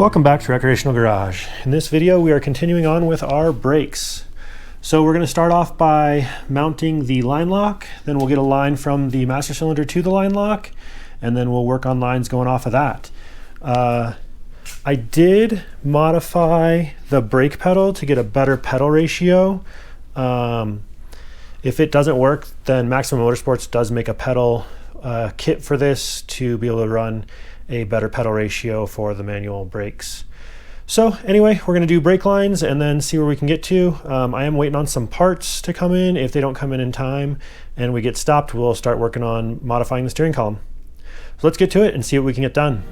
Welcome back to Recreational Garage. In this video we are continuing on with our brakes. So we're going to start off by mounting the line lock, then we'll get a line from the master cylinder to the line lock, and then we'll work on lines going off of that. I did modify the brake pedal to get a better pedal ratio. If it doesn't work, then Maximum Motorsports does make a pedal kit for this to be able to run a better pedal ratio for the manual brakes. So anyway, we're going to do brake lines and then see where we can get to. I am waiting on some parts to come in. If they don't come in time and we get stopped, we'll start working on modifying the steering column. So let's get to it and see what we can get done.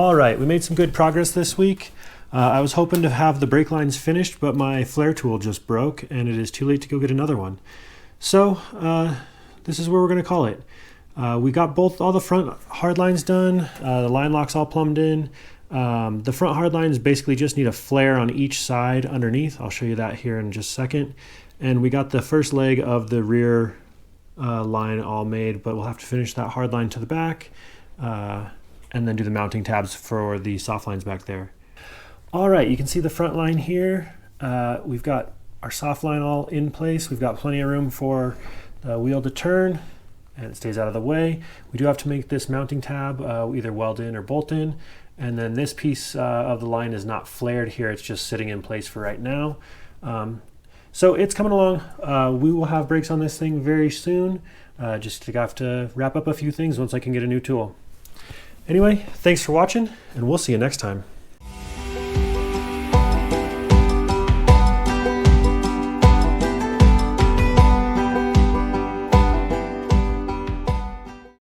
All right, we made some good progress this week. I was hoping to have the brake lines finished, but my flare tool just broke and it is too late to go get another one. So this is where we're going to call it. We got all the front hard lines done, the line locks all plumbed in. The front hard lines basically just need a flare on each side underneath. I'll show you that here in just a second. And we got the first leg of the rear line all made, but we'll have to finish that hard line to the back and then do the mounting tabs for the soft lines back there. All right, you can see the front line here. We've got our soft line all in place. We've got plenty of room for the wheel to turn and it stays out of the way. We do have to make this mounting tab either weld in or bolt in. And then this piece of the line is not flared here. It's just sitting in place for right now. So it's coming along. We will have brakes on this thing very soon. Just have to wrap up a few things once I can get a new tool. Anyway, thanks for watching and we'll see you next time.